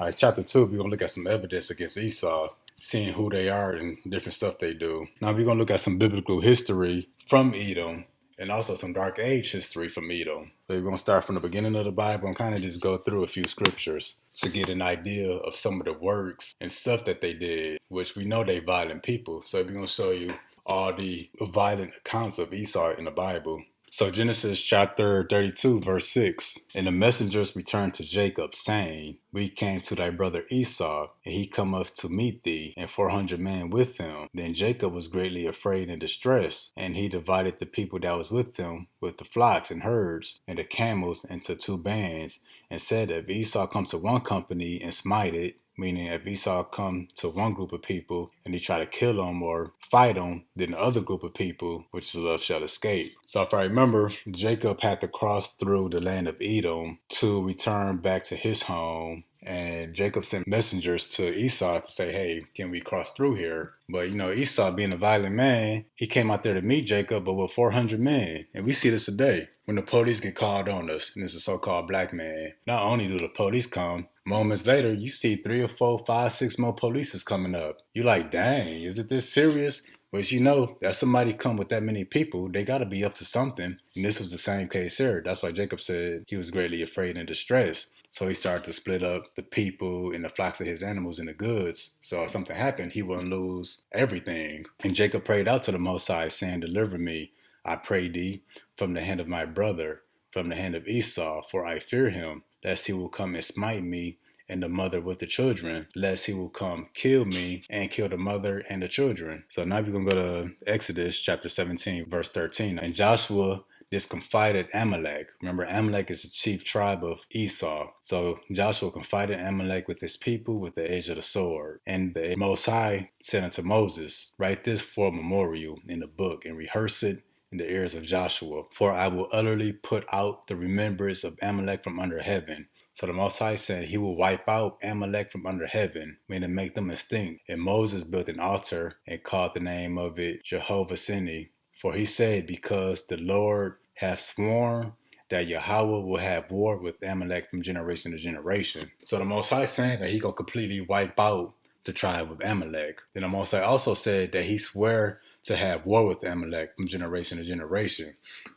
All right, chapter 2, we're going to look at some evidence against Esau, seeing who they are and different stuff they do. Now, we're going to look at some biblical history from Edom and also some dark age history from Edom. So we're going to start from the beginning of the Bible and kind of just go through a few scriptures to get an idea of some of the works and stuff that they did, which we know they violent people. So we're going to show you all the violent accounts of Esau in the Bible. So Genesis chapter 32, verse 6. And the messengers returned to Jacob, saying, We came to thy brother Esau, and he cometh to meet thee, and 400 men with him. Then Jacob was greatly afraid and distressed, and he divided the people that was with him, with the flocks and herds, and the camels, into two bands, and said, If Esau come to one company and smite it, meaning if Esau come to one group of people and he try to kill them or fight them, then the other group of people, which is left, shall escape. So if I remember, Jacob had to cross through the land of Edom to return back to his home. And Jacob sent messengers to Esau to say, hey, can we cross through here? But, Esau being a violent man, he came out there to meet Jacob, but with 400 men. And we see this today. When the police get called on us, and it's a so-called black man, not only do the police come, moments later, you see 3 or 4, 5, 6 more police is coming up. You like, dang, is it this serious? But if somebody come with that many people, they got to be up to something. And this was the same case here. That's why Jacob said he was greatly afraid and distressed. So he started to split up the people and the flocks of his animals and the goods. So if something happened, he wouldn't lose everything. And Jacob prayed out to the Most High, saying, Deliver me, I pray thee, from the hand of my brother, from the hand of Esau, for I fear him, lest he will come and smite me and the mother with the children, lest he will come kill me and kill the mother and the children. So now we're going to go to Exodus chapter 17, verse 13. And Joshua disconfided Amalek. Remember, Amalek is the chief tribe of Esau. So Joshua confided Amalek with his people with the edge of the sword. And the Most High said unto Moses, Write this for a memorial in the book and rehearse it in the ears of Joshua. For I will utterly put out the remembrance of Amalek from under heaven. So the Most High said he will wipe out Amalek from under heaven, meaning make them extinct. And Moses built an altar and called the name of it Jehovah Sini. For he said, Because the Lord hath sworn that Yahweh will have war with Amalek from generation to generation. So the Most High saying that he gonna completely wipe out the tribe of Amalek. Then the Most High also said that he swore to have war with Amalek from generation to generation.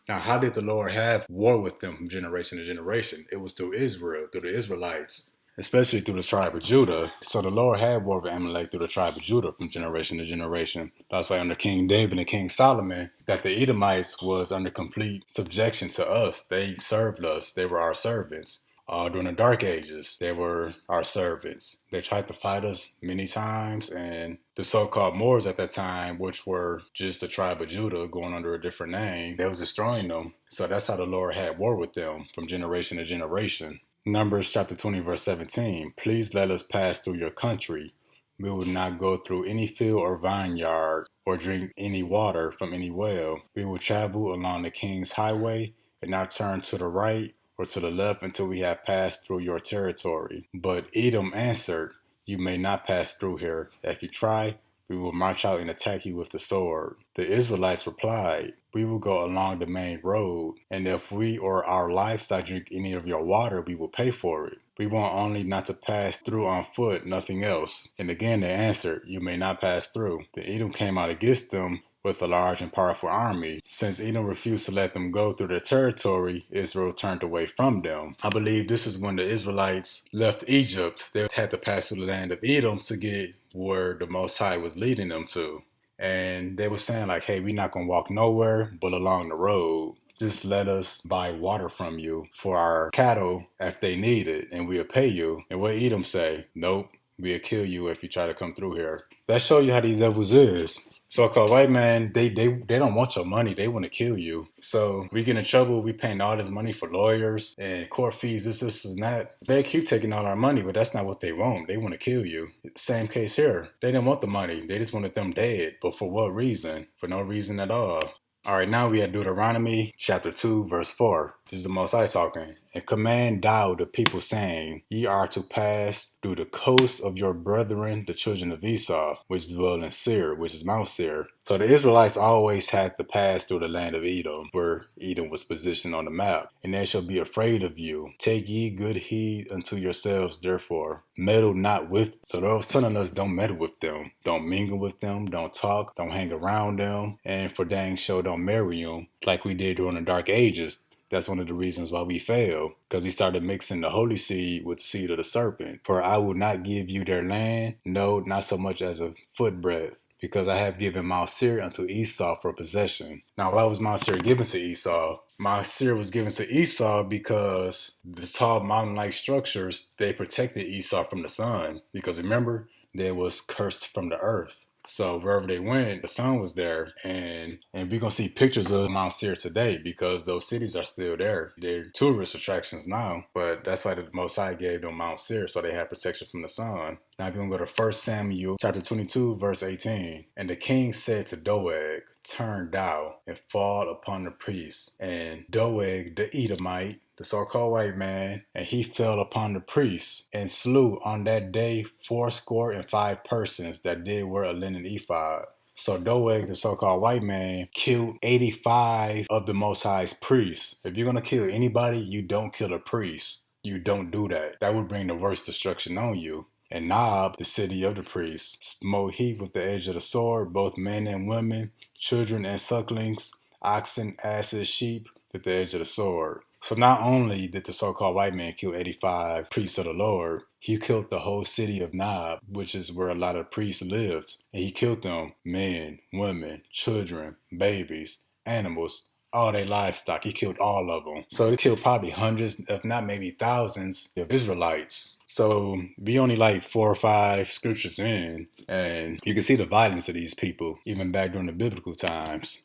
Now, how did the Lord have war with them from generation to generation? It was through Israel, through the Israelites, especially through the tribe of Judah. So the Lord had war with Amalek through the tribe of Judah from generation to generation. That's why under King David and King Solomon, that the Edomites was under complete subjection to us. They served us. They were our servants. During the Dark Ages, they were our servants. They tried to fight us many times, and the so-called Moors at that time, which were just the tribe of Judah going under a different name, they was destroying them. So that's how the Lord had war with them from generation to generation. Numbers chapter 20, verse 17. Please let us pass through your country. We will not go through any field or vineyard or drink any water from any well. We will travel along the king's highway and not turn to the right or to the left until we have passed through your territory. But Edom answered, You may not pass through here. If you try, we will march out and attack you with the sword. The Israelites replied, We will go along the main road, and if we or our livestock drink any of your water, we will pay for it. We want only not to pass through on foot, nothing else. And again they answered, You may not pass through. Then Edom came out against them with a large and powerful army. Since Edom refused to let them go through their territory, Israel turned away from them. I believe this is when the Israelites left Egypt. They had to pass through the land of Edom to get where the Most High was leading them to. And they were saying like, hey, we're not going to walk nowhere but along the road. Just let us buy water from you for our cattle if they need it, and we'll pay you. And what Edom say? Nope, we'll kill you if you try to come through here. That show you how these devils is. So-called white man, they don't want your money. They want to kill you. So we get in trouble. We paying all this money for lawyers and court fees. This, and that. They keep taking all our money, but that's not what they want. They want to kill you. Same case here. They didn't want the money. They just wanted them dead. But for what reason? For no reason at all. All right, now we at Deuteronomy chapter 2, verse 4. This is the Most High talking. and command thou the people, saying, Ye are to pass through the coast of your brethren, the children of Esau, which dwell in Seir, which is Mount Seir. So the Israelites always had to pass through the land of Edom, where Edom was positioned on the map. And they shall be afraid of you. Take ye good heed unto yourselves, therefore. Meddle not with. So they was telling us, don't meddle with them. Don't mingle with them. Don't talk. Don't hang around them. And for dang sure, don't marry them like we did during the Dark Ages. That's one of the reasons why we failed, because we started mixing the holy seed with the seed of the serpent. For I will not give you their land, no, not so much as a footbreadth, because I have given Mount Seir unto Esau for possession. Now, why was Mount Seir given to Esau? Mount Seir was given to Esau because the tall mountain-like structures, they protected Esau from the sun. Because remember, they was cursed from the earth. So wherever they went, the sun was there, and we're gonna see pictures of Mount Seir today because those cities are still there. They're tourist attractions now, but that's why the Most High gave them Mount Seir, so they had protection from the sun. Now we're gonna go to 1 Samuel chapter 22, verse 18. And the king said to Doeg, Turn thou and fall upon the priests. And Doeg the Edomite, the so-called white man, and he fell upon the priests and slew on that day 85 persons that did wear a linen ephod. So Doeg, the so-called white man, killed 85 of the Most High's priests. If you're going to kill anybody, you don't kill a priest. You don't do that. That would bring the worst destruction on you. And Nob, the city of the priests, smote he with the edge of the sword, both men and women, children and sucklings, oxen, asses, sheep, with the edge of the sword. So not only did the so-called white man kill 85 priests of the Lord, he killed the whole city of Nob, which is where a lot of priests lived. And he killed them, men, women, children, babies, animals, all their livestock. He killed all of them. So he killed probably hundreds, if not maybe thousands of Israelites. So we only like 4 or 5 scriptures in, and you can see the violence of these people, even back during the biblical times.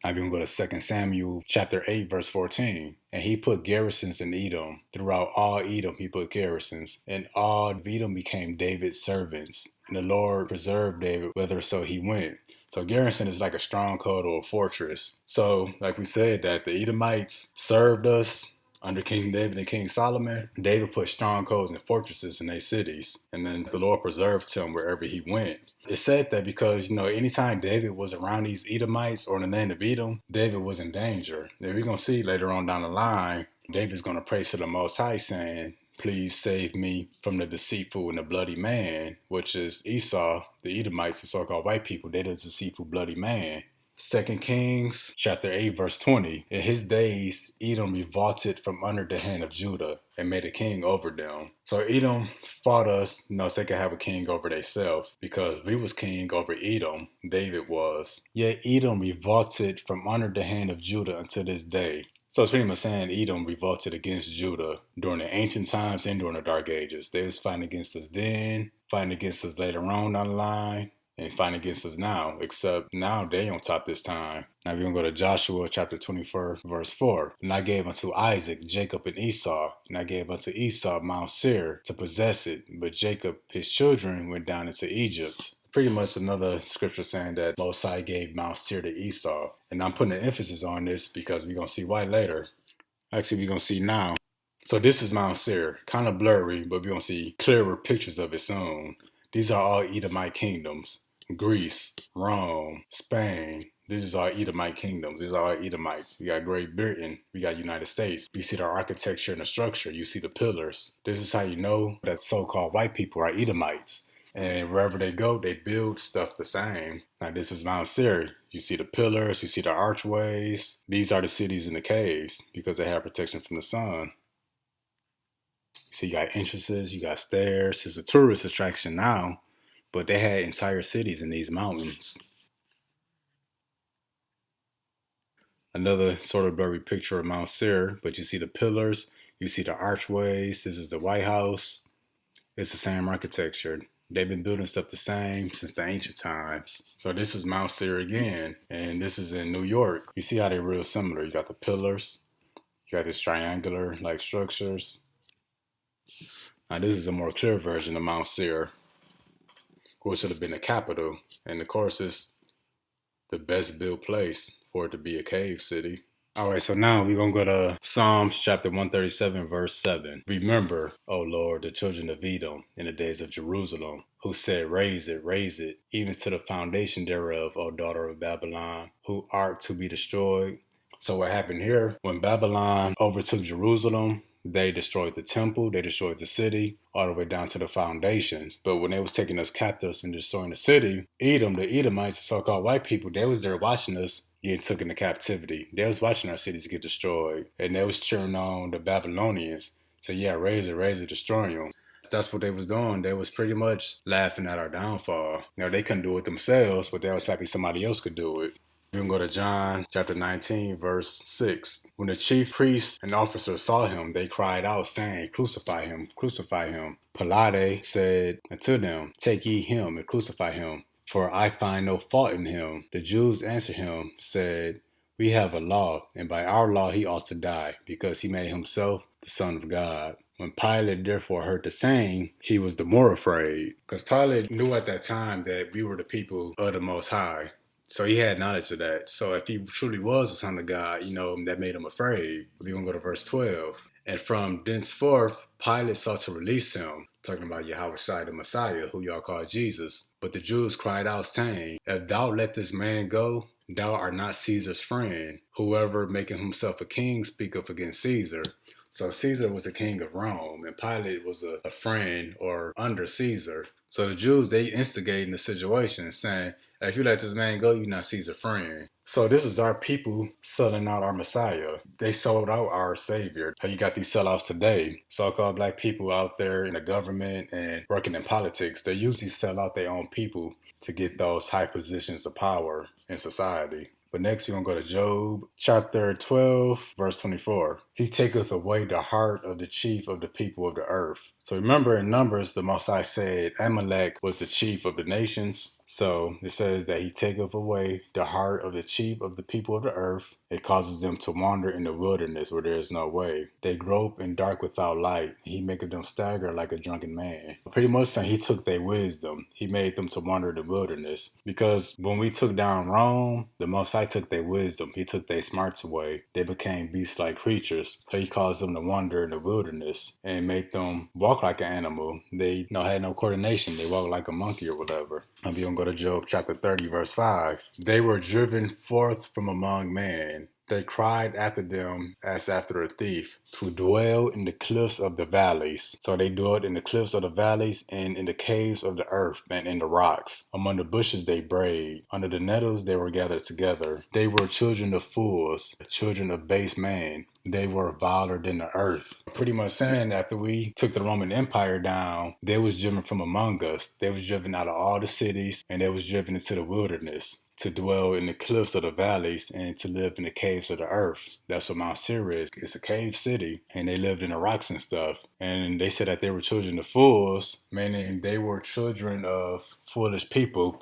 I'm going to go to 2 Samuel chapter 8, verse 14. And he put garrisons in Edom. Throughout all Edom he put garrisons. And all Edom became David's servants. And the Lord preserved David whitherso he went. So garrison is like a stronghold or a fortress. So like we said, that the Edomites served us under King David and King Solomon. David put strongholds and fortresses in their cities. And then the Lord preserved him wherever he went. It said that because, anytime David was around these Edomites or in the land of Edom, David was in danger. And we're going to see later on down the line, David's going to pray to the Most High saying, Please save me from the deceitful and the bloody man, which is Esau, the Edomites, the so-called white people. They're the deceitful, bloody man. 2 Kings chapter 8 verse 20. In his days, Edom revolted from under the hand of Judah and made a king over them. So Edom fought us, so they could have a king over themselves, because we was king over Edom, David was. Yet Edom revolted from under the hand of Judah until this day. So it's pretty much saying Edom revolted against Judah during the ancient times and during the Dark Ages. They was fighting against us then, fighting against us later on down the line, and fighting against us now, except now they on top this time. Now we're going to go to Joshua chapter 24, verse 4. And I gave unto Isaac, Jacob, and Esau, and I gave unto Esau Mount Seir to possess it, but Jacob, his children, went down into Egypt. Pretty much another scripture saying that Most High gave Mount Seir to Esau. And I'm putting an emphasis on this because we're going to see why later. Actually, we're going to see now. So this is Mount Seir, kind of blurry, but we're going to see clearer pictures of it soon. These are all Edomite kingdoms. Greece, Rome, Spain. These is all Edomite kingdoms. These are all Edomites. We got Great Britain. We got United States. You see the architecture and the structure. You see the pillars. This is how you know that so-called white people are Edomites. And wherever they go, they build stuff the same. Now this is Mount Seir. You see the pillars. You see the archways. These are the cities and the caves because they have protection from the sun. So you got entrances. You got stairs. It's a tourist attraction now. But they had entire cities in these mountains. Another sort of blurry picture of Mount Seir, but you see the pillars, you see the archways. This is the White House. It's the same architecture. They've been building stuff the same since the ancient times. So this is Mount Seir again, and this is in New York. You see how they're real similar. You got the pillars, you got these triangular like structures. Now this is a more clear version of Mount Seir, which should have been the capital. And of course, it's the best built place for it to be a cave city. All right, so now we're going to go to Psalms chapter 137, verse 7. Remember, O Lord, the children of Edom in the days of Jerusalem, who said, raise it, even to the foundation thereof, O daughter of Babylon, who art to be destroyed. So what happened here, when Babylon overtook Jerusalem, they destroyed the temple, they destroyed the city, all the way down to the foundations. But when they was taking us captives and destroying the city, Edom, the Edomites, the so-called white people, they was there watching us getting took into captivity. They was watching our cities get destroyed, and they was cheering on the Babylonians. So yeah, raise it, destroy them. That's what they was doing. They was pretty much laughing at our downfall. Now they couldn't do it themselves, but they was happy somebody else could do it. We can go to John chapter 19, verse 6. When the chief priests and officers saw him, they cried out, saying, crucify him, crucify him. Pilate said unto them, take ye him and crucify him, for I find no fault in him. The Jews answered him, said, we have a law, and by our law he ought to die, because he made himself the Son of God. When Pilate therefore heard the saying, he was the more afraid. Because Pilate knew at that time that we were the people of the Most High. So he had knowledge of that. So if he truly was the Son of God, that made him afraid. We're going to go to verse 12. And from thenceforth, Pilate sought to release him, talking about Yahushua the Messiah, who y'all call Jesus. But the Jews cried out, saying, if thou let this man go, thou art not Caesar's friend. Whoever making himself a king speaketh against Caesar. So Caesar was a king of Rome, and Pilate was a friend or under Caesar. So the Jews, they instigating the situation, saying, if you let this man go, you're not Caesar's friend. So this is our people selling out our Messiah. They sold out our Savior. How you got these sellouts today? So-called black people out there in the government and working in politics, they usually sell out their own people to get those high positions of power in society. But next we're going to go to Job chapter 12, verse 24. He taketh away the heart of the chief of the people of the earth. So remember in Numbers, the Most High said Amalek was the chief of the nations. So it says that he taketh away the heart of the chief of the people of the earth. It causes them to wander in the wilderness where there is no way. They grope in dark without light. He maketh them stagger like a drunken man. Pretty much saying he took their wisdom. He made them to wander in the wilderness. Because when we took down Rome, the Most High took their wisdom. He took their smarts away. They became beast-like creatures. So he caused them to wander in the wilderness and made them walk like an animal. They had no coordination. They walked like a monkey or whatever. I'm going to go to Job chapter 30, verse 5. They were driven forth from among men. They cried after them as after a thief, to dwell in the cliffs of the valleys. So they dwelt in the cliffs of the valleys and in the caves of the earth and in the rocks. Among the bushes they brayed. Under the nettles they were gathered together. They were children of fools, children of base man. They were viler than the earth. Pretty much saying after we took the Roman Empire down, they was driven from among us. They was driven out of all the cities and they was driven into the wilderness to dwell in the cliffs of the valleys and to live in the caves of the earth. That's what Mount Seir is. It's a cave city and they lived in the rocks and stuff. And they said that they were children of fools, meaning they were children of foolish people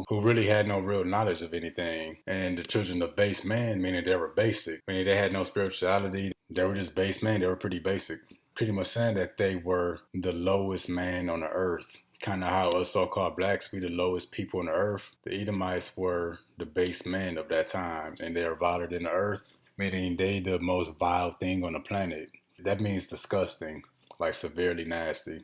who really had no real knowledge of anything. And the children of base man, meaning they were basic, meaning they had no spirituality. They were just base man. They were pretty basic. Pretty much saying that they were the lowest man on the earth. Kind of how us so-called blacks be the lowest people on the earth. The Edomites were the base men of that time, and they are viler than the earth, meaning they the most vile thing on the planet. That means disgusting, like severely nasty.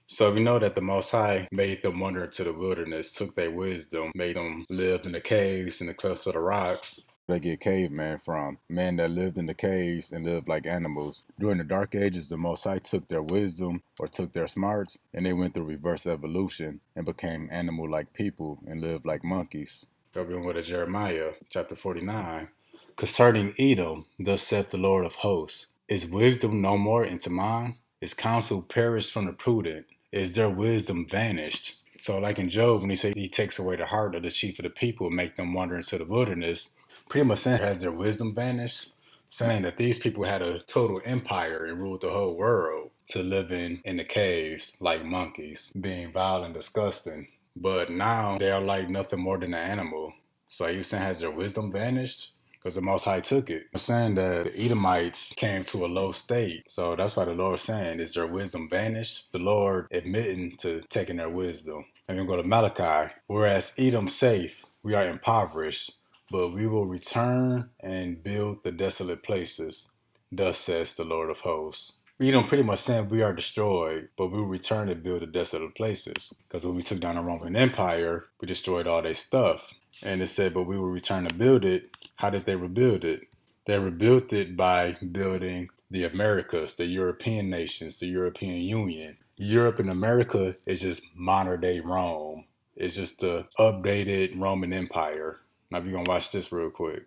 So we know that the Most High made them wander into the wilderness, took their wisdom, made them live in the caves and the cliffs of the rocks. They get cavemen from men that lived in the caves and lived like animals. During the Dark Ages, the Most High took their wisdom or took their smarts and they went through reverse evolution and became animal-like people and lived like monkeys. So we're going to go to Jeremiah chapter 49. Concerning Edom, thus saith the Lord of hosts, is wisdom no more into mine? Is counsel perished from the prudent? Is their wisdom vanished? So like in Job, when he says he takes away the heart of the chief of the people and make them wander into the wilderness, pretty much saying has their wisdom vanished? Saying that these people had a total empire and ruled the whole world to living in the caves like monkeys, being vile and disgusting. But now they are like nothing more than an animal. So you saying has their wisdom vanished? Because the Most High took it. I'm saying that the Edomites came to a low state. So that's why the Lord is saying, is their wisdom vanished? The Lord admitting to taking their wisdom. And we go to Malachi. Whereas Edom saith, we are impoverished. but we will return and build the desolate places. Thus says the Lord of hosts. Edom pretty much saying we are destroyed, but we will return and build the desolate places. Because when we took down the Roman Empire, we destroyed all their stuff. And it said, but we will return to build it. How did they rebuild it? They rebuilt it by building the Americas, the European nations, the European Union. Europe and America is just modern day Rome. It's just the updated Roman Empire. Now we're gonna watch this real quick.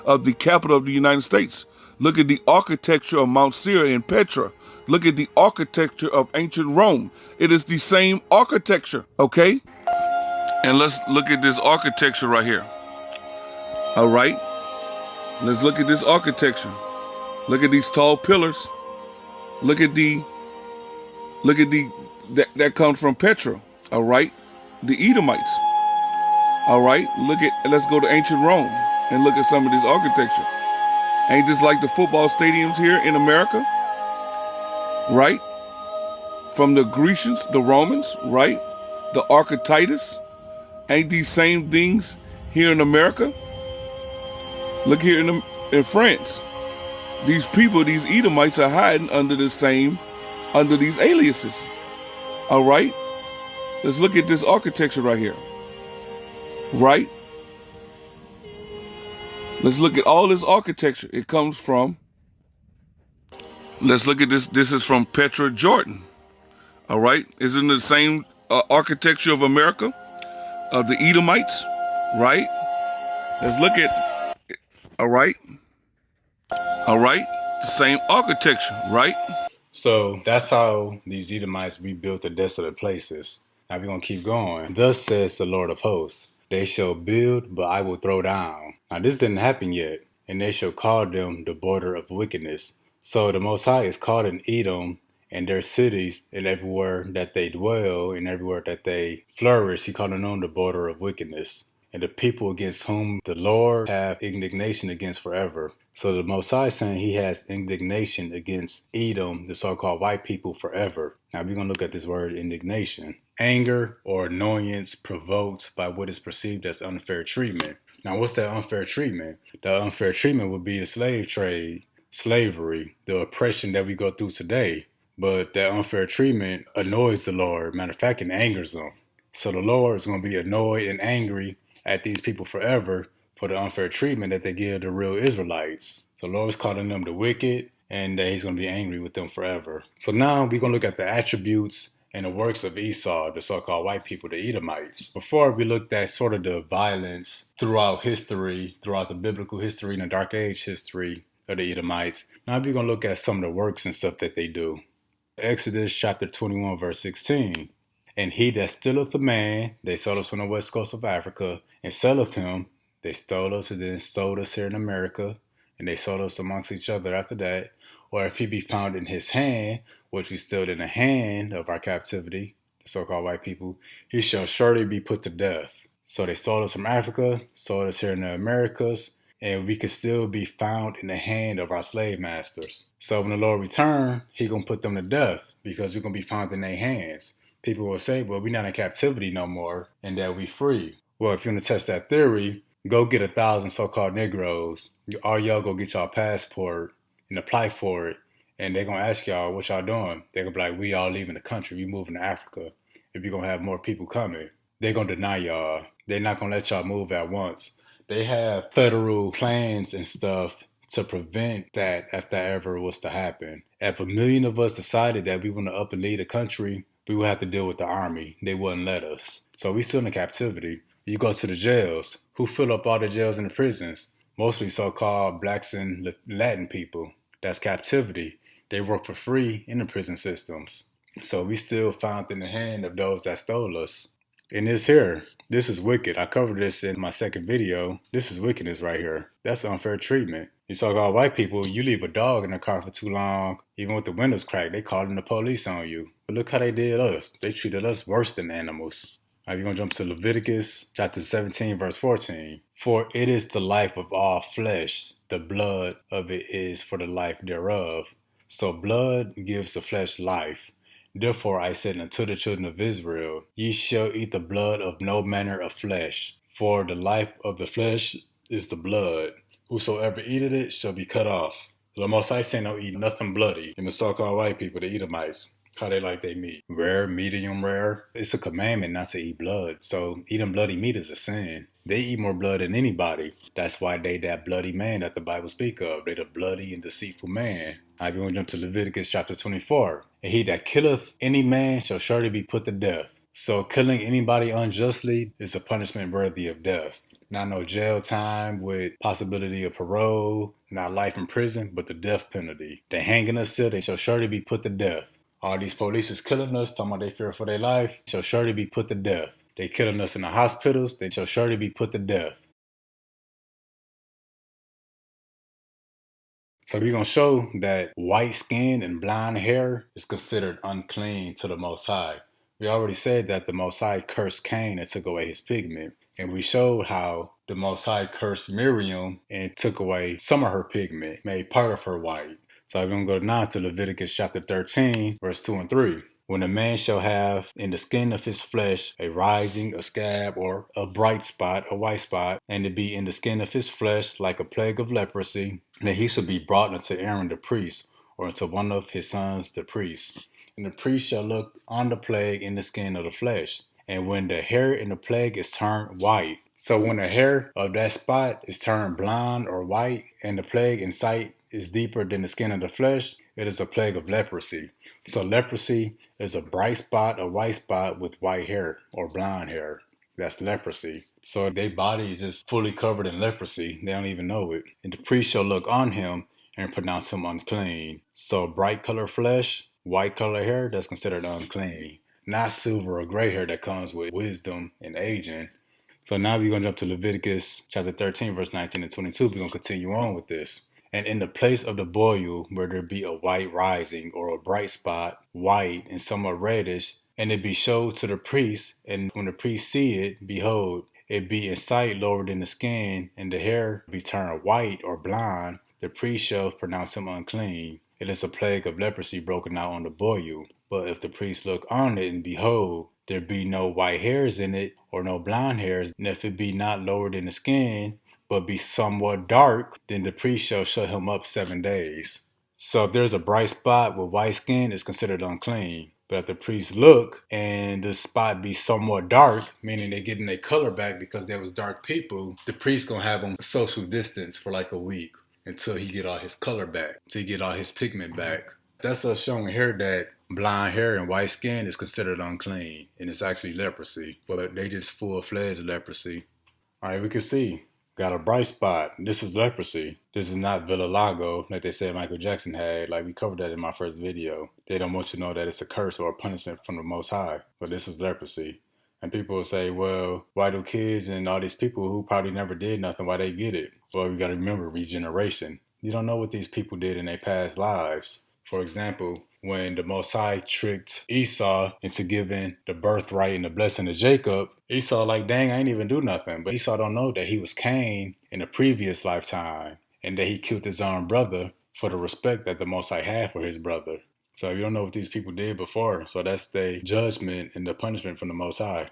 Of the capital of the United States. Look at the architecture of Mount Syria and Petra. Look at the architecture of ancient Rome. It is the same architecture, okay? And let's look at this architecture right here. All right? Let's look at this architecture. Look at these tall pillars. That comes from Petra, all right? The Edomites. All right, let's go to ancient Rome and look at some of this architecture. Ain't this like the football stadiums here in America? Right? From the Grecians, the Romans, right? The Archititus. Ain't these same things here in America? Look here in France. These people, these Edomites are hiding under these aliases. All right? Let's look at this architecture right here. Right? Let's look at all this architecture. It comes from, let's look at this. This is from Petra, Jordan. All right? Isn't it the same architecture of America? Of the Edomites? Right? Let's look at, all right? All right? Same architecture, right? So that's how these Edomites rebuilt the desolate places. Now we're going to keep going. Thus says the Lord of hosts, they shall build, but I will throw down. Now this didn't happen yet, and they shall call them the border of wickedness. So the Most High is calling Edom and their cities and everywhere that they dwell and everywhere that they flourish. He calling them the border of wickedness. And the people against whom the Lord have indignation against forever. So the Most High is saying he has indignation against Edom, the so-called white people, forever. Now we're going to look at this word indignation. Anger or annoyance provoked by what is perceived as unfair treatment. Now what's that unfair treatment? The unfair treatment would be the slave trade, slavery, the oppression that we go through today. But that unfair treatment annoys the Lord. Matter of fact, it angers him. So the Lord is going to be annoyed and angry at these people forever for the unfair treatment that they give the real Israelites. The Lord is calling them the wicked, and that he's going to be angry with them forever. So now we're going to look at the attributes and the works of Esau, the so-called white people, the Edomites. Before we looked at sort of the violence throughout history, throughout the biblical history and the Dark Age history of the Edomites. Now we're going to look at some of the works and stuff that they do. Exodus chapter 21, verse 16. And he that stealeth a man, they sold us on the west coast of Africa, and selleth him, they stole us and then sold us here in America, and they sold us amongst each other after that. Or if he be found in his hand, which we stole in the hand of our captivity, the so-called white people, he shall surely be put to death. So they sold us from Africa, sold us here in the Americas, and we could still be found in the hand of our slave masters. So when the Lord return, he gonna put them to death because we're gonna be found in their hands. People will say, well, we're not in captivity no more and that we free. Well, if you want to test that theory, go get 1,000 so-called Negroes. All y'all go get y'all passport and apply for it. And they're going to ask y'all, what y'all doing? They're going to be like, we all leaving the country. We moving to Africa. If you're going to have more people coming, they're going to deny y'all. They're not going to let y'all move at once. They have federal plans and stuff to prevent that if that ever was to happen. If 1 million of us decided that we want to up and lead the country, we would have to deal with the army. They wouldn't let us. So we still in captivity. You go to the jails. Who fill up all the jails and the prisons? Mostly so-called blacks and Latin people. That's captivity. They work for free in the prison systems. So we still found in the hand of those that stole us. And this here, this is wicked. I covered this in my second video. This is wickedness right here. That's unfair treatment. You so-called white people, you leave a dog in the car for too long, even with the windows cracked, they calling the police on you. But look how they did us. They treated us worse than animals. Now we're going to jump to Leviticus chapter 17, verse 14. For it is the life of all flesh. The blood of it is for the life thereof. So blood gives the flesh life. Therefore I said unto the children of Israel, ye shall eat the blood of no manner of flesh. For the life of the flesh is the blood. Whosoever eateth it shall be cut off. The Most High saying don't eat nothing bloody. And the so-called white people, the Edomites, how they like their meat. Rare, medium rare. It's a commandment not to eat blood. So eating bloody meat is a sin. They eat more blood than anybody. That's why they that bloody man that the Bible speak of. They the bloody and deceitful man. I'm going to jump to Leviticus chapter 24. And he that killeth any man shall surely be put to death. So killing anybody unjustly is a punishment worthy of death. Not no jail time with possibility of parole, not life in prison, but the death penalty. They hanging us still, they shall surely be put to death. All these police is killing us, talking about they fear for their life, shall surely be put to death. They killing us in the hospitals, they shall surely be put to death. So we're going to show that white skin and blonde hair is considered unclean to the Most High. We already said that the Most High cursed Cain and took away his pigment. And we showed how the Most High cursed Miriam and took away some of her pigment, made part of her white. So I'm going to go now to Leviticus chapter 13, verse 2 and 3. When a man shall have in the skin of his flesh a rising, a scab, or a bright spot, a white spot, and it be in the skin of his flesh like a plague of leprosy, then he shall be brought unto Aaron the priest, or unto one of his sons the priest. And the priest shall look on the plague in the skin of the flesh. And when the hair in the plague is turned white, so when the hair of that spot is turned blonde or white, and the plague in sight is deeper than the skin of the flesh, it is a plague of leprosy. So leprosy is a bright spot, a white spot with white hair or blonde hair. That's leprosy. So their body is just fully covered in leprosy. They don't even know it. And the priest shall look on him and pronounce him unclean. So bright color flesh, white color hair, that's considered unclean. Not silver or gray hair that comes with wisdom and aging. So now we're going to jump to Leviticus chapter 13, verse 19 and 22. We're going to continue on with this. And in the place of the boil, where there be a white rising or a bright spot, white and somewhat reddish, and it be showed to the priest, and when the priest see it, behold, it be in sight lower than the skin, and the hair be turned white or blonde, the priest shall pronounce him unclean. It is a plague of leprosy broken out on the boil. But if the priest look on it, and behold, there be no white hairs in it, or no blonde hairs, and if it be not lower than the skin, but be somewhat dark, then the priest shall shut him up 7 days. So if there's a bright spot with white skin, it's considered unclean. But if the priest look and the spot be somewhat dark, meaning they getting their color back because they was dark people, the priest gonna have them social distance for like a week until he get all his color back, until he get all his pigment back. That's us showing here that blonde hair and white skin is considered unclean, and it's actually leprosy. But they just full-fledged leprosy. All right, we can see. Got a bright spot. This is leprosy. This is not vitiligo like they said Michael Jackson had. Like we covered that in my first video. They don't want you to know that it's a curse or a punishment from the Most High. But this is leprosy. And people will say, well, why do kids and all these people who probably never did nothing, why they get it? Well, we got to remember regeneration. You don't know what these people did in their past lives. For example, when the Most High tricked Esau into giving the birthright and the blessing to Jacob, Esau like, dang, I ain't even do nothing. But Esau don't know that he was Cain in a previous lifetime and that he killed his own brother for the respect that the Most High had for his brother. So you don't know what these people did before. So that's the judgment and the punishment from the Most High.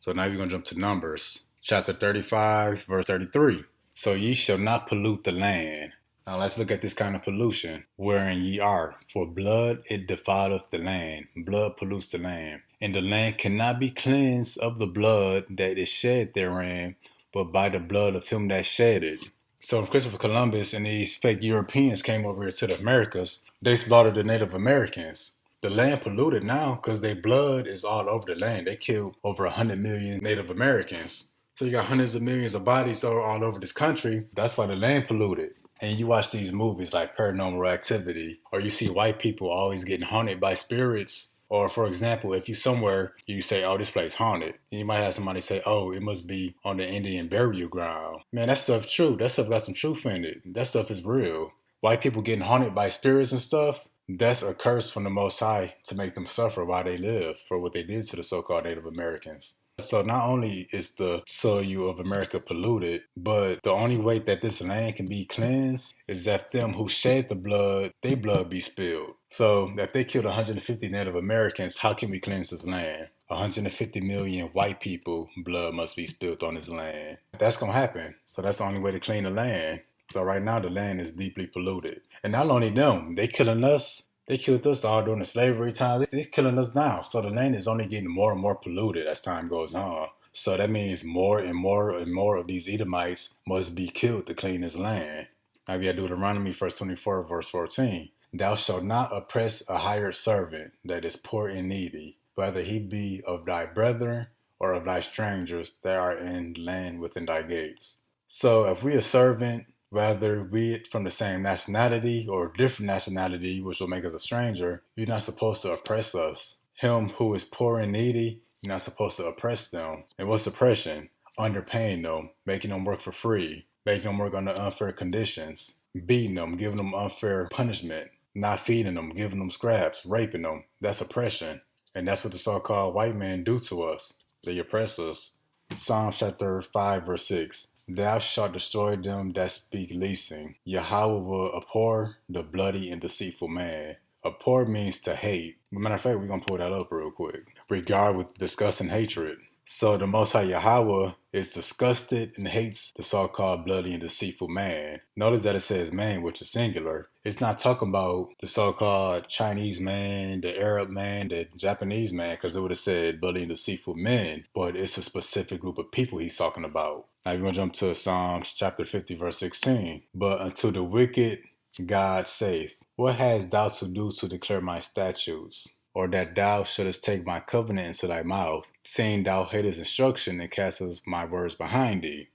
So now we're going to jump to Numbers, chapter 35, verse 33. So ye shall not pollute the land. Now let's look at this kind of pollution wherein ye are. For blood it defileth the land. Blood pollutes the land. And the land cannot be cleansed of the blood that is shed therein, but by the blood of him that shed it. So when Christopher Columbus and these fake Europeans came over here to the Americas, they slaughtered the Native Americans. The land polluted now because their blood is all over the land. They killed over 100 million Native Americans. So you got hundreds of millions of bodies all over this country. That's why the land polluted. And you watch these movies like Paranormal Activity, or you see white people always getting haunted by spirits. Or for example, if you somewhere, you say, oh, this place haunted. And you might have somebody say, oh, it must be on the Indian burial ground. Man, that stuff's true. That stuff got some truth in it. That stuff is real. White people getting haunted by spirits and stuff, that's a curse from the Most High to make them suffer while they live for what they did to the so-called Native Americans. So not only is the soil of America polluted, but the only way that this land can be cleansed is that them who shed the blood, their blood be spilled. So if they killed 150 Native Americans, how can we cleanse this land? 150 million white people blood must be spilled on his land. That's going to happen. So that's the only way to clean the land. So right now the land is deeply polluted. And not only them, they killing us. They killed us all during the slavery time. They're killing us now. So the land is only getting more and more polluted as time goes on. So that means more and more and more of these Edomites must be killed to clean this land. Now we have Deuteronomy verse 24, verse 14. Thou shalt not oppress a hired servant that is poor and needy, whether he be of thy brethren or of thy strangers that are in land within thy gates. So if we a servant, whether we from the same nationality or different nationality, which will make us a stranger, you're not supposed to oppress us. Him who is poor and needy, you're not supposed to oppress them. And what's oppression? Underpaying them, making them work for free, making them work under unfair conditions, beating them, giving them unfair punishment, not feeding them, giving them scraps, raping them. That's oppression. And that's what the so-called white men do to us. They oppress us. Psalms chapter 5, verse 6. Thou shalt destroy them that speak leasing. Yahweh will abhor the bloody and deceitful man. Abhor means to hate. Matter of fact, we're going to pull that up real quick. Regard with disgust and hatred. So the Most High Yahweh is disgusted and hates the so-called bloody and deceitful man. Notice that it says man, which is singular. It's not talking about the so-called Chinese man, the Arab man, the Japanese man, because it would have said bloody and deceitful men. But it's a specific group of people he's talking about. Now we're going to jump to Psalms chapter 50, verse 16. But unto the wicked God saith, what hast thou to do to declare my statutes? Or that thou shouldest take my covenant into thy mouth, saying thou hatest instruction and castest my words behind thee.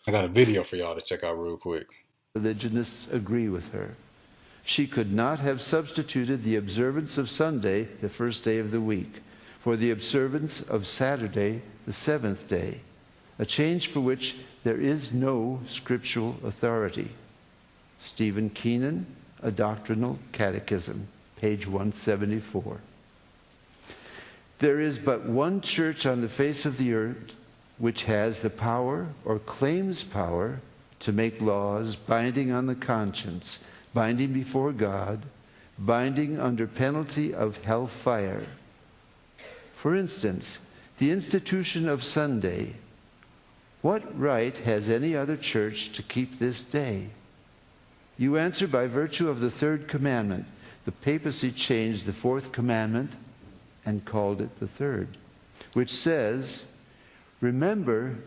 I got a video for y'all to check out real quick. Religionists agree with her. She could not have substituted the observance of Sunday, the first day of the week, for the observance of Saturday, the seventh day, a change for which there is no scriptural authority. Stephen Keenan, A Doctrinal Catechism, page 174. There is but one church on the face of the earth which has the power or claims power to make laws binding on the conscience, binding before God, binding under penalty of hellfire. For instance, the institution of Sunday. What right has any other church to keep this day? You answer by virtue of the third commandment. The papacy changed the fourth commandment and called it the third, which says, remember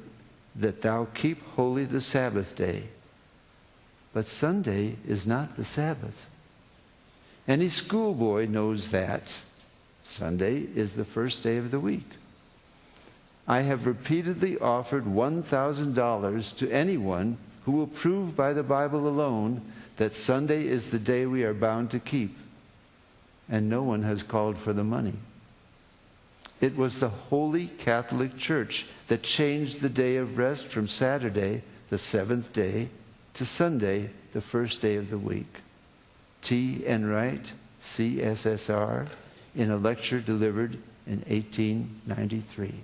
that thou keep holy the Sabbath day. But Sunday is not the Sabbath. Any schoolboy knows that. Sunday is the first day of the week. I have repeatedly offered $1,000 to anyone who will prove by the Bible alone that Sunday is the day we are bound to keep. And no one has called for the money. It was the Holy Catholic Church that changed the day of rest from Saturday, the seventh day, to Sunday, the first day of the week. T. Enright, CSSR, in a lecture delivered in 1893.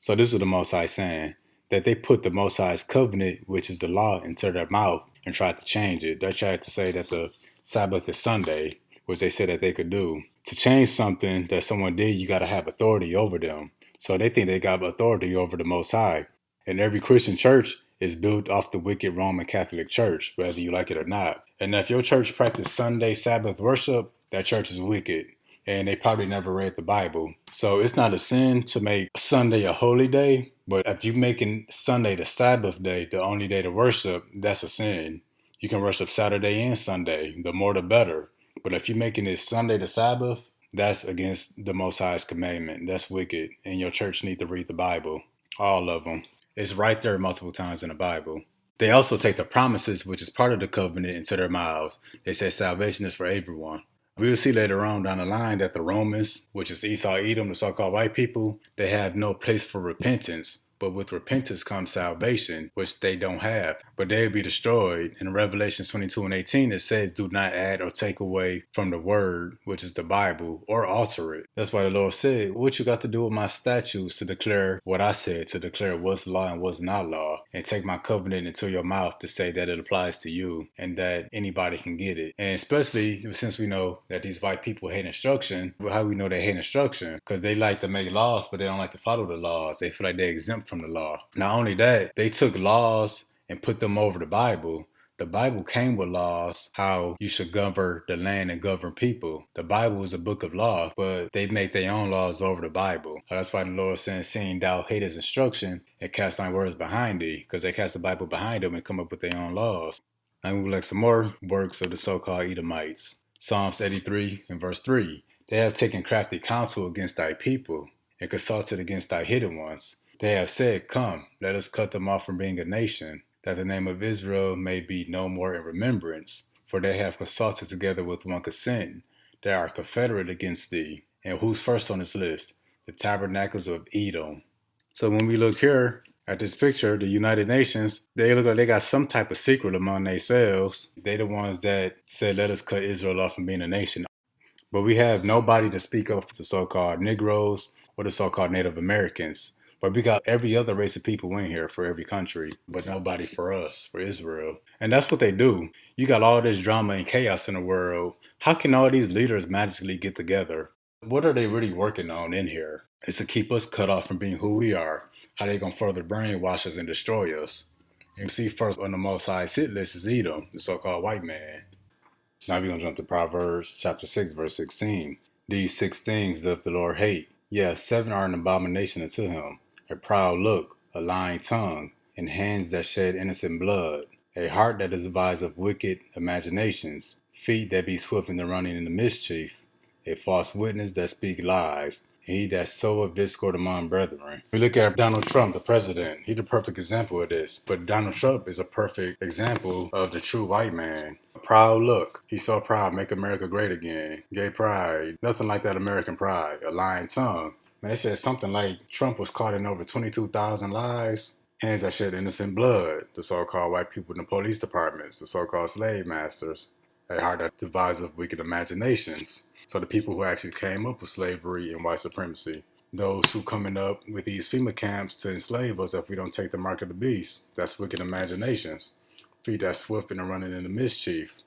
So this is the Most High saying, that they put the Most High's covenant, which is the law, into their mouth and tried to change it. They tried to say that the Sabbath is Sunday, which they said that they could do. To change something that someone did, you got to have authority over them. So they think they got authority over the Most High. And every Christian church is built off the wicked Roman Catholic Church, whether you like it or not. And if your church practices Sunday Sabbath worship, that church is wicked. And they probably never read the Bible. So it's not a sin to make Sunday a holy day, but if you're making Sunday the Sabbath day, the only day to worship, that's a sin. You can worship Saturday and Sunday, the more the better. But if you're making it Sunday the Sabbath, that's against the Most High's commandment. That's wicked. And your church need to read the Bible. All of them. It's right there multiple times in the Bible. They also take the promises, which is part of the covenant, into their mouths. They say salvation is for everyone. We'll see later on down the line that the Romans, which is Esau, Edom, the so-called white people, they have no place for repentance. but with repentance comes salvation, which they don't have, but they'll be destroyed. In Revelation 22:18, it says, do not add or take away from the word, which is the Bible, or alter it. That's why the Lord said, what you got to do with my statutes to declare what I said, to declare what's law and what's not law, and take my covenant into your mouth to say that it applies to you and that anybody can get it. And especially since we know that these white people hate instruction. Well, how we know they hate instruction? Because they like to make laws, but they don't like to follow the laws. They feel like they're exempt from the law. Not only that, they took laws and put them over the Bible. The Bible came with laws, how you should govern the land and govern people. The Bible is a book of law, but they make their own laws over the Bible. That's why the Lord says, seeing thou hate his instruction and cast my words behind thee, because they cast the Bible behind them and come up with their own laws. Now we look some more works of the so-called Edomites. Psalms 83 and verse 3. They have taken crafty counsel against thy people and consulted against thy hidden ones. They have said, come, let us cut them off from being a nation, that the name of Israel may be no more in remembrance. For they have consulted together with one consent. They are confederate against thee. And who's first on this list? The tabernacles of Edom. So when we look here at this picture, the United Nations, they look like they got some type of secret among themselves. They the ones that said, let us cut Israel off from being a nation. But we have nobody to speak of for the so-called Negroes or the so-called Native Americans. But we got every other race of people in here for every country, but nobody for us, for Israel. And that's what they do. You got all this drama and chaos in the world. How can all these leaders magically get together? What are they really working on in here? It's to keep us cut off from being who we are. How they gonna further brainwash us and destroy us. And you see first on the Most High's hit list is Edom, the so-called white man. Now we're going to jump to Proverbs chapter 6, verse 16. These 6 things doth the Lord hate. Yes, 7 are an abomination unto him. A proud look, a lying tongue, and hands that shed innocent blood. A heart that is devised of wicked imaginations. Feet that be swift in the running into mischief. A false witness that speak lies. He that soweth discord among brethren. We look at Donald Trump, the president. He's the perfect example of this. But Donald Trump is a perfect example of the true white man. A proud look. He's so proud, make America great again. Gay pride. Nothing like that American pride. A lying tongue. Man, they said something like Trump was caught in over 22,000 lies. Hands that shed innocent blood. The so-called white people in the police departments. The so-called slave masters. A heart that devises wicked imaginations. So the people who actually came up with slavery and white supremacy. Those who coming up with these FEMA camps to enslave us if we don't take the mark of the beast. That's wicked imaginations. Feet that swift and running into mischief.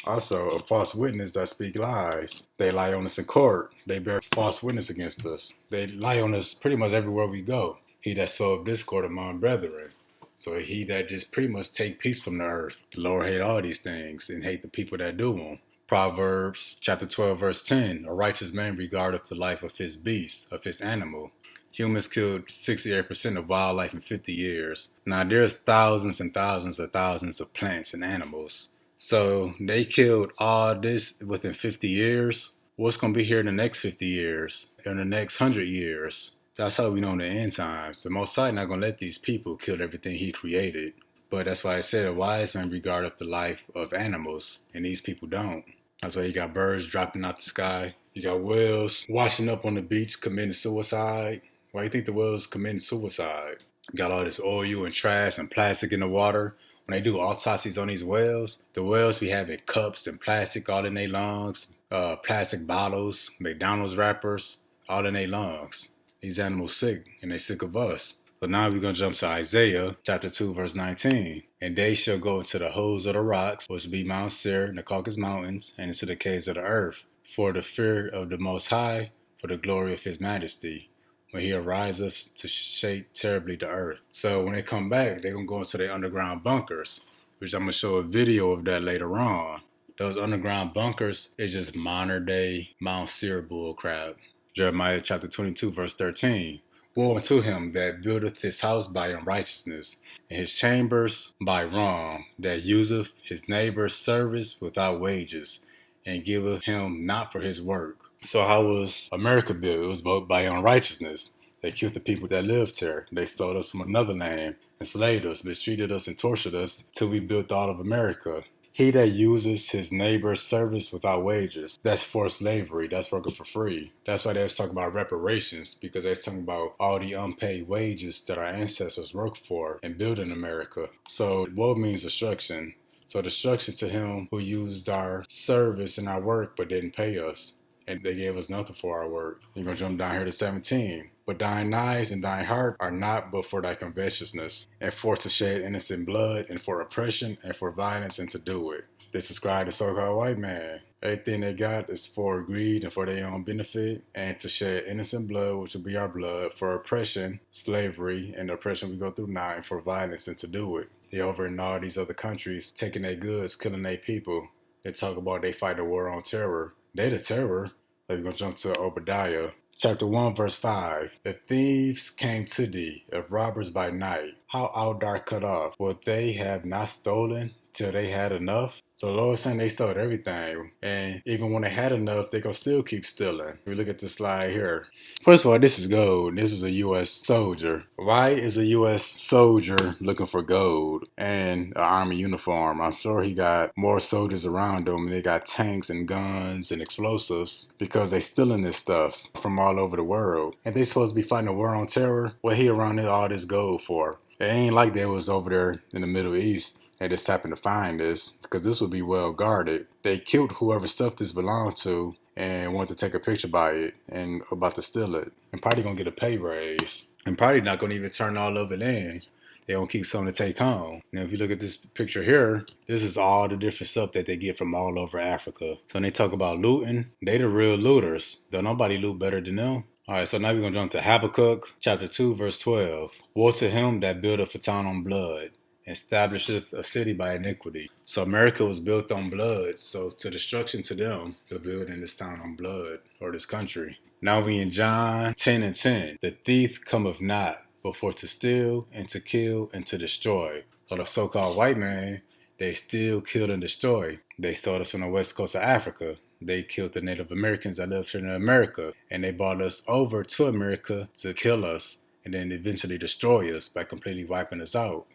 Also, a false witness that speak lies. They lie on us in court. They bear false witness against us. They lie on us pretty much everywhere we go. He that soweth discord among brethren. So he that just pretty much take peace from the earth. The Lord hate all these things and hate the people that do them. Proverbs chapter 12, verse 10. A righteous man regardeth the life of his beast, of his animal. Humans killed 68% of wildlife in 50 years. Now there's thousands and thousands of plants and animals. So they killed all this within 50 years. What's going to be here in the next 50 years? In the next 100 years? That's how we know in the end times. The Most High not going to let these people kill everything he created. But that's why I said a wise man regardeth the life of animals, and these people don't. That's why you got birds dropping out the sky. You got whales washing up on the beach committing suicide. Why do you think the whales committing suicide? You got all this oil and trash and plastic in the water. When they do autopsies on these whales, the whales be having cups and plastic all in their lungs, plastic bottles, McDonald's wrappers, all in their lungs. These animals sick, and they sick of us. But now we're going to jump to Isaiah chapter 2, verse 19. And they shall go into the holes of the rocks, which be Mount Seir and the Caucasus Mountains, and into the caves of the earth, for the fear of the Most High, for the glory of his majesty, when he ariseth to shake terribly the earth. So when they come back, they're going to go into their underground bunkers, which I'm going to show a video of that later on. Those underground bunkers is just modern day Mount Seir bull crap. Jeremiah chapter 22, verse 13. Woe unto him that buildeth his house by unrighteousness, and his chambers by wrong, that useth his neighbor's service without wages, and giveth him not for his work. So how was America built? It was built by unrighteousness. They killed the people that lived there. They stole us from another land, enslaved us, mistreated us, and tortured us till we built all of America. He that uses his neighbor's service without wages, that's forced slavery. That's working for free. That's why they was talking about reparations, because they was talking about all the unpaid wages that our ancestors worked for and built in America. So woe means destruction. So destruction to him who used our service and our work but didn't pay us. And they gave us nothing for our work. You're going to jump down here to 17. But thine eyes and thine heart are not but for thy covetousness, and for to shed innocent blood, and for oppression, and for violence, and to do it. They subscribe to so-called white man. Everything they got is for greed and for their own benefit, and to shed innocent blood, which will be our blood, for oppression, slavery, and the oppression we go through now, and for violence, and to do it. They over in all these other countries, taking their goods, killing their people. They talk about they fight a war on terror. They the terror. Like we're going to jump to Obadiah. Chapter 1, verse 5. The thieves came to thee, of robbers by night. How art thou cut off? For they have not stolen till they had enough. So the Lord is saying they stole everything. And even when they had enough, they gonna still keep stealing. If we look at this slide here. First of all, this is gold. This is a U.S. soldier. Why is a U.S. soldier looking for gold and an army uniform? I'm sure he got more soldiers around him. They got tanks and guns and explosives because they stealing this stuff from all over the world. And they supposed to be fighting a war on terror? What he around here all this gold for? It ain't like they was over there in the Middle East. They just happened to find this because this would be well guarded. They killed whoever stuff this belonged to and wanted to take a picture by it and about to steal it. And probably gonna get a pay raise. And probably not gonna even turn all of it in. They gonna keep something to take home. Now if you look at this picture here, this is all the different stuff that they get from all over Africa. So when they talk about looting, they the real looters. Don't nobody loot better than them. Alright, so now we're gonna jump to Habakkuk chapter 2, verse 12. Woe to him that buildeth a town on blood, establisheth a city by iniquity. So America was built on blood. So to destruction to them for building this town on blood, or this country. Now we in John 10 and 10. The thief cometh not, but for to steal and to kill and to destroy. So the so-called white man, they steal, kill, and destroy. They stole us on the west coast of Africa. They killed the Native Americans that lived here in America. And they brought us over to America to kill us and then eventually destroy us by completely wiping us out.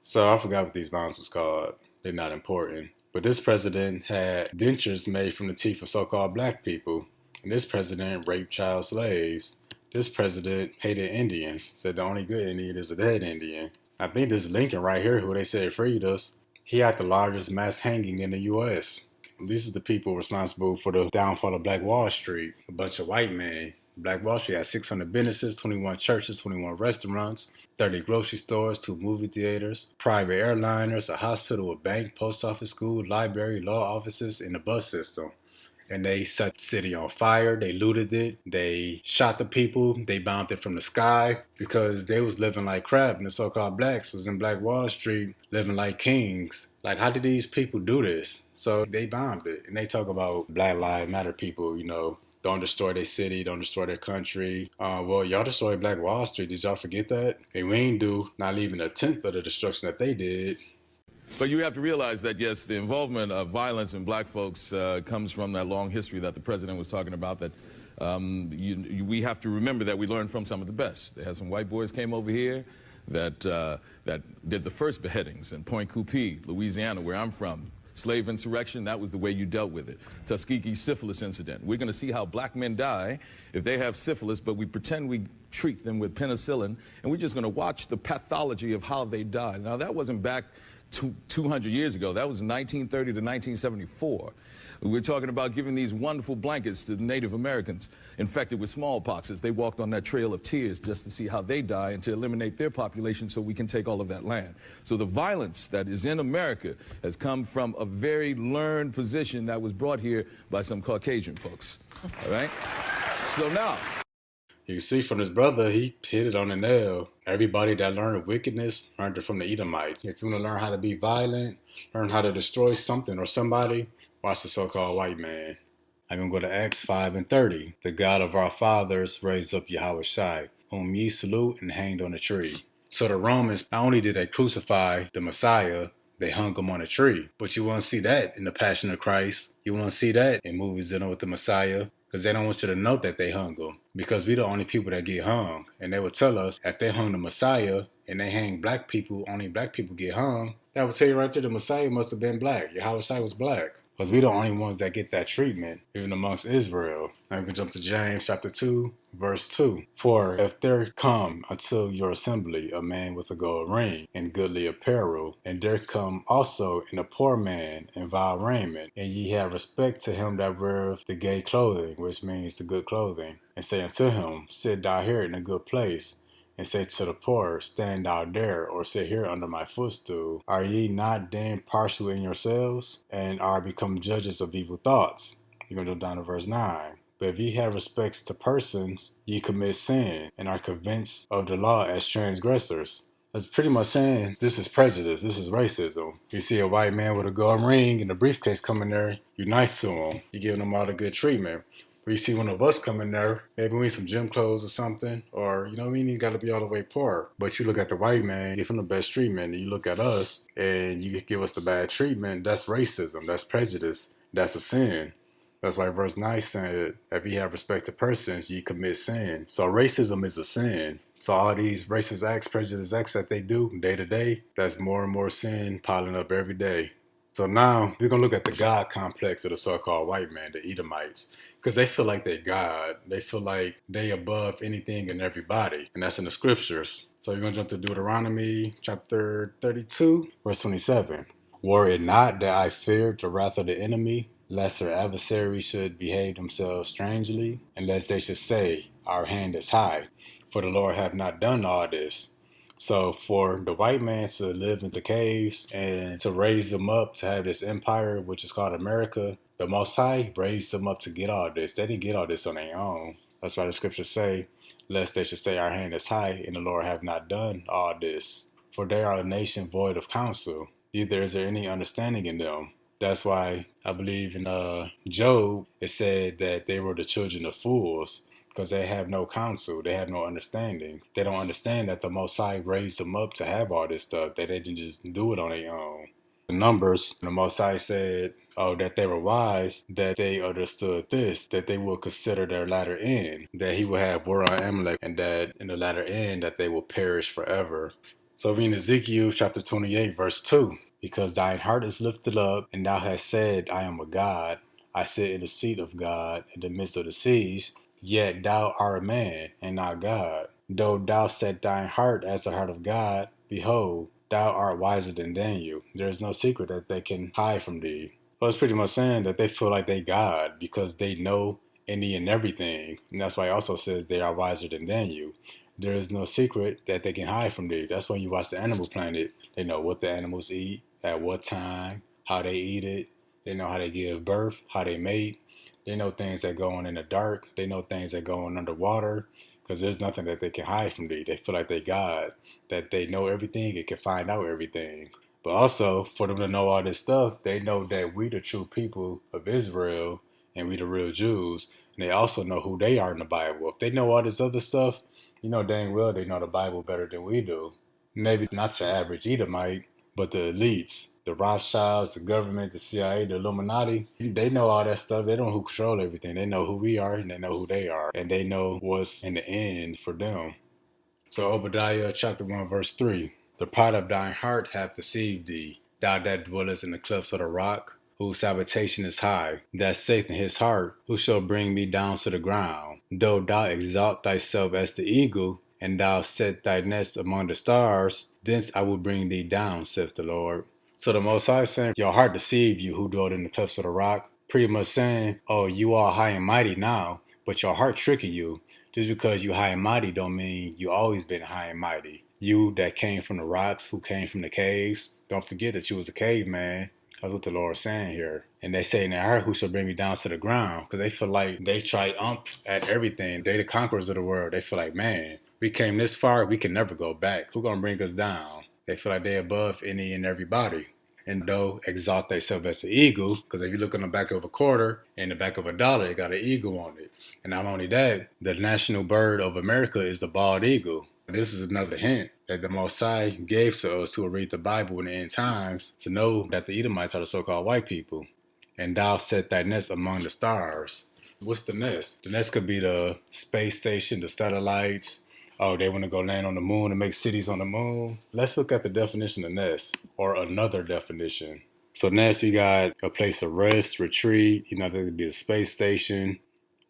So I forgot what these bonds was called. They're not important. But this president had dentures made from the teeth of so-called black people. And this president raped child slaves. This president hated Indians. Said the only good Indian is a dead Indian. I think this Lincoln right here, who they said freed us, he had the largest mass hanging in the U.S. These are the people responsible for the downfall of Black Wall Street. A bunch of white men. Black Wall Street had 600 businesses, 21 churches, 21 restaurants, 30 grocery stores, 2 movie theaters, private airliners, a hospital, a bank, post office, school, library, law offices, and a bus system. And they set the city on fire. They looted it. They shot the people. They bombed it from the sky because they was living like crap. And the so-called blacks was in Black Wall Street living like kings. Like, how did these people do this? So they bombed it. And they talk about Black Lives Matter people, don't destroy their city, don't destroy their country. Well, y'all destroyed Black Wall Street. Did y'all forget that? And we ain't do not even a tenth of the destruction that they did. But you have to realize that, yes, the involvement of violence in black folks comes from that long history that the president was talking about, that we have to remember that we learned from some of the best. They had some white boys came over here that did the first beheadings in Point Coupee, Louisiana, where I'm from. Slave insurrection, that was the way you dealt with it. Tuskegee syphilis incident. We're going to see how black men die if they have syphilis, but we pretend we treat them with penicillin, and we're just going to watch the pathology of how they die. Now, that wasn't back 200 years ago. That was 1930 to 1974. We're talking about giving these wonderful blankets to the Native Americans infected with smallpox as they walked on that trail of tears just to see how they die and to eliminate their population so we can take all of that land. So the violence that is in America has come from a very learned position that was brought here by some Caucasian folks. All right? So now, you can see from his brother, he hit it on the nail. Everybody that learned wickedness learned it from the Edomites. If you want to learn how to be violent, learn how to destroy something or somebody, watch the so-called white man. I'm going to go to Acts 5 and 30. The God of our fathers raised up Yahweh Shai, whom ye salute and hanged on a tree. So the Romans, not only did they crucify the Messiah, they hung him on a tree. But you won't see that in the Passion of Christ. You won't see that in movies dealing with the Messiah. Because they don't want you to know that they hung him. Because we're the only people that get hung. And they would tell us if they hung the Messiah and they hang black people, only black people get hung, That would tell you right there the Messiah must have been black. Yahweh Shai was black. Because we the only ones that get that treatment, even amongst Israel. Now we can jump to James chapter 2, verse 2. For if there come unto your assembly a man with a gold ring and goodly apparel, and there come also in a poor man in vile raiment, and ye have respect to him that weareth the gay clothing, which means the good clothing, and say unto him, sit thou here in a good place, and say to the poor, stand thou there, or sit here under my footstool. Are ye not then partial in yourselves, and are become judges of evil thoughts? You're going to go down to verse 9. But if ye have respects to persons, ye commit sin, and are convinced of the law as transgressors. That's pretty much saying this is prejudice, this is racism. You see a white man with a gold ring and a briefcase coming there, you're nice to him. You're giving him all the good treatment. Or you see one of us come in there, maybe we need some gym clothes or something, or, we ain't got to be all the way poor. But you look at the white man, give him the best treatment, and you look at us, and you give us the bad treatment, that's racism, that's prejudice, that's a sin. That's why verse 9 said, if ye have respect to persons, ye commit sin. So racism is a sin. So all these racist acts, prejudice acts that they do day to day, that's more and more sin piling up every day. So now we're going to look at the God complex of the so-called white man, the Edomites, because they feel like they God. They feel like they above anything and everybody, and that's in the scriptures. So you're going to jump to Deuteronomy chapter 32, verse 27. Were it not that I feared the wrath of the enemy, lest their adversaries should behave themselves strangely, and lest they should say, our hand is high, for the Lord hath not done all this. So for the white man to live in the caves and to raise them up to have this empire, which is called America, the Most High raised them up to get all this. They didn't get all this on their own. That's why the scriptures say, lest they should say our hand is high, and the Lord have not done all this. For they are a nation void of counsel, neither is there any understanding in them. That's why I believe in Job, it said that they were the children of fools, because they have no counsel, they have no understanding. They don't understand that the Most High raised them up to have all this stuff, that they didn't just do it on their own. The Numbers, the Most High said, that they were wise, that they understood this, that they will consider their latter end, that he will have war on Amalek, and that in the latter end that they will perish forever. So we in Ezekiel chapter 28, verse 2. Because thine heart is lifted up, and thou hast said, I am a God. I sit in the seat of God in the midst of the seas. Yet thou art a man, and not God. Though thou set thine heart as the heart of God, behold, thou art wiser than Daniel. There is no secret that they can hide from thee. Well, it's pretty much saying that they feel like they God because they know any and everything. And that's why it also says they are wiser than Daniel. There is no secret that they can hide from thee. That's when you watch the Animal Planet. They know what the animals eat, at what time, how they eat it. They know how they give birth, how they mate. They know things that go on in the dark. They know things that go on underwater, because there's nothing that they can hide from thee. They feel like they God, that they know everything and can find out everything. But also, for them to know all this stuff, they know that we the true people of Israel and we the real Jews. And they also know who they are in the Bible. If they know all this other stuff, you know dang well they know the Bible better than we do. Maybe not your average Edomite, but the elites, the Rothschilds, the government, the CIA, the Illuminati, they know all that stuff. They know who control everything. They know who we are and they know who they are. And they know what's in the end for them. So Obadiah chapter 1 verse 3. The pride of thine heart hath deceived thee, thou that dwellest in the clefts of the rock, whose habitation is high, that saith in his heart, who shall bring me down to the ground? Though thou exalt thyself as the eagle, and thou set thy nest among the stars, thence I will bring thee down, saith the Lord. So the Most High is saying, your heart deceived you who dwelt in the clefts of the rock. Pretty much saying, oh, you are high and mighty now, but your heart tricking you. Just because you high and mighty don't mean you always been high and mighty. You that came from the rocks, who came from the caves, don't forget that you was a caveman. That's what the Lord is saying here. And they say in their heart, who shall bring me down to the ground? Because they feel like they triumph at everything. They the conquerors of the world. They feel like, man, we came this far, we can never go back. Who gonna bring us down? They feel like they above any and everybody. And though exalt themselves as an eagle, because if you look on the back of a quarter and the back of a dollar, it got an eagle on it. And not only that, the national bird of America is the bald eagle. This is another hint that the Most High gave to us who will read the Bible in the end times to know that the Edomites are the so-called white people. And thou set thy nest among the stars. What's the nest? The nest could be the space station, the satellites, oh, they want to go land on the moon and make cities on the moon. Let's look at the definition of nest, or another definition. So nest, we got a place of rest, retreat. That could be a space station.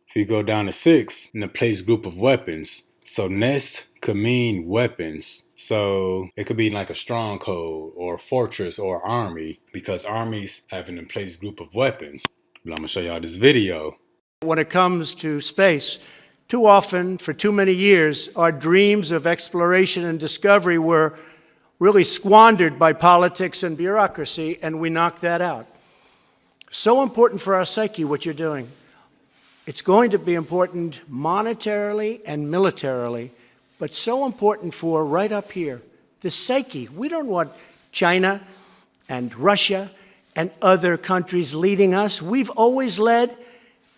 If you go down to 6, in a place group of weapons. So nest could mean weapons. So it could be like a stronghold or a fortress or army, because armies have an in place group of weapons. But I'm going to show y'all this video. When it comes to space, too often, for too many years, our dreams of exploration and discovery were really squandered by politics and bureaucracy, and we knocked that out. So important for our psyche, what you're doing. It's going to be important monetarily and militarily, but so important for right up here, the psyche. We don't want China and Russia and other countries leading us. We've always led.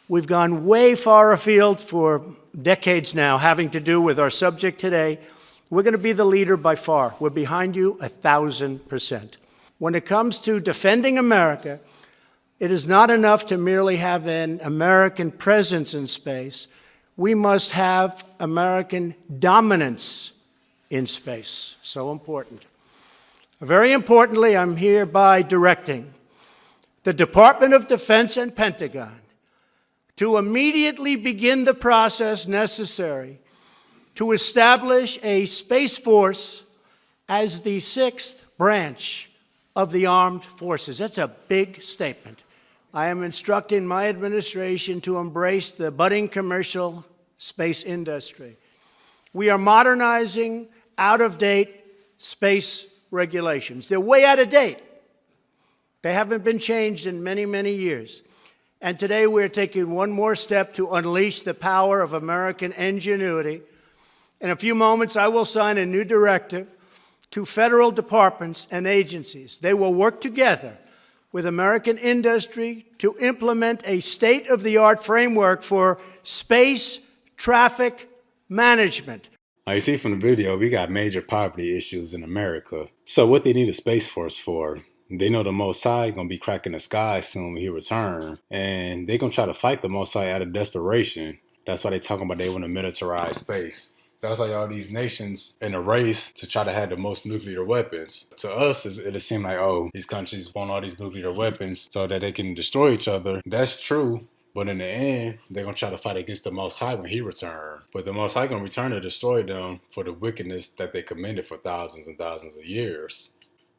We've gone way far afield for decades now, having to do with our subject today. We're going to be the leader by far. We're behind you 1,000%. When it comes to defending America, it is not enough to merely have an American presence in space. We must have American dominance in space. So important. Very importantly, I'm hereby directing the Department of Defense and Pentagon to immediately begin the process necessary to establish a Space Force as the 6th branch of the armed forces. That's a big statement. I am instructing my administration to embrace the budding commercial space industry. We are modernizing out-of-date space regulations. They're way out of date. They haven't been changed in many, many years. And today we're taking one more step to unleash the power of American ingenuity. In a few moments, I will sign a new directive to federal departments and agencies. They will work together with American industry to implement a state-of-the-art framework for space traffic management. Now you see from the video, we got major poverty issues in America. So what they need a Space Force for? They know the Most High going to be cracking the sky soon when he return. And they're going to try to fight the Most High out of desperation. That's why they talking about they want to militarize space. That's why all these nations in a race to try to have the most nuclear weapons. To us, it'll seem like, oh, these countries want all these nuclear weapons so that they can destroy each other. That's true. But in the end, they're going to try to fight against the Most High when he returns. But the Most High going to return to destroy them for the wickedness that they committed for thousands and thousands of years.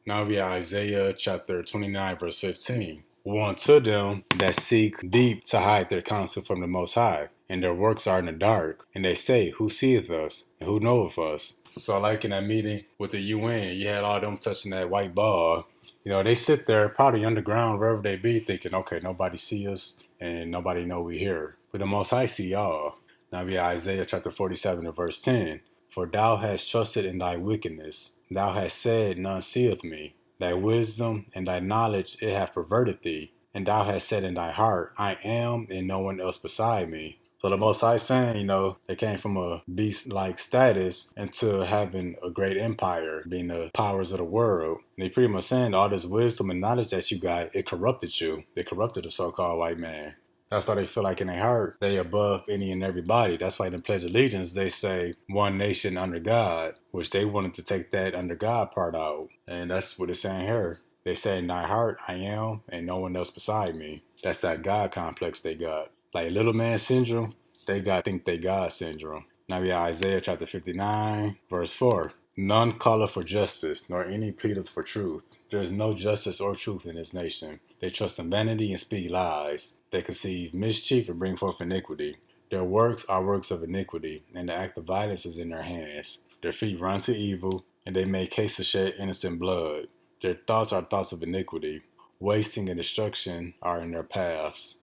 Now we are Isaiah chapter 29, verse 15. Woe unto them that seek deep to hide their counsel from the Most High, and their works are in the dark. And they say, who seeth us, and who knoweth us? So like in that meeting with the UN, you had all them touching that white ball. They sit there probably underground, wherever they be, thinking, okay, nobody see us, and nobody know we here. But the Most High see y'all. Now we are Isaiah chapter 47, and verse 10. For thou hast trusted in thy wickedness. Thou hast said, none seeth me. Thy wisdom and thy knowledge it hath perverted thee. And thou hast said in thy heart, I am, and no one else beside me. So the Most High saying, they came from a beast-like status into having a great empire, being the powers of the world. And they pretty much saying all this wisdom and knowledge that you got, it corrupted you. It corrupted the so-called white man. That's why they feel like in their heart, they above any and everybody. That's why in the Pledge of Allegiance, they say one nation under God, which they wanted to take that under God part out. And that's what it's saying here. They say in thy heart, I am, and no one else beside me. That's that God complex they got. Like little man syndrome, they got think they God syndrome. Now we have Isaiah chapter 59, verse 4. None calleth for justice, nor any pleadeth for truth. There is no justice or truth in this nation. They trust in vanity and speak lies. They conceive mischief and bring forth iniquity. Their works are works of iniquity, and the act of violence is in their hands. Their feet run to evil, and they make haste to shed innocent blood. Their thoughts are thoughts of iniquity. Wasting and destruction are in their paths.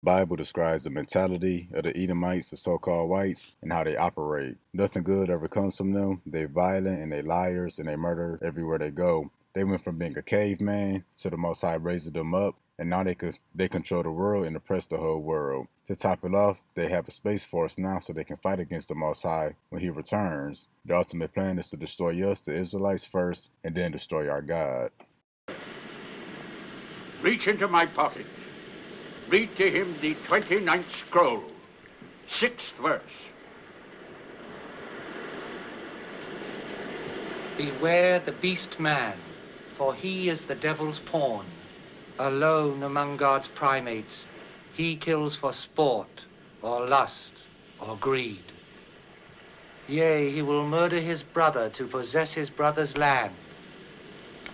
The Bible describes the mentality of the Edomites, the so-called whites, and how they operate. Nothing good ever comes from them. They're violent, and they liars, and they murder everywhere they go. They went from being a caveman to the Most High raising them up, and now they control the world and oppress the whole world. To top it off, they have a Space Force now so they can fight against the Most High when he returns. The ultimate plan is to destroy us, the Israelites, first, and then destroy our God. Reach into my pocket. Read to him the 29th scroll, 6th verse. Beware the beast man, for he is the devil's pawn. Alone among God's primates, he kills for sport, or lust, or greed. Yea, he will murder his brother to possess his brother's land.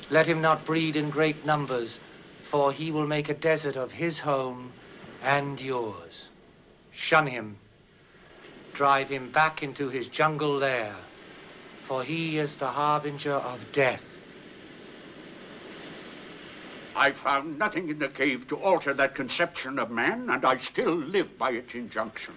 Let him not breed in great numbers, for he will make a desert of his home and yours. Shun him. Drive him back into his jungle lair, for he is the harbinger of death. I found nothing in the cave to alter that conception of man, and I still live by its injunction.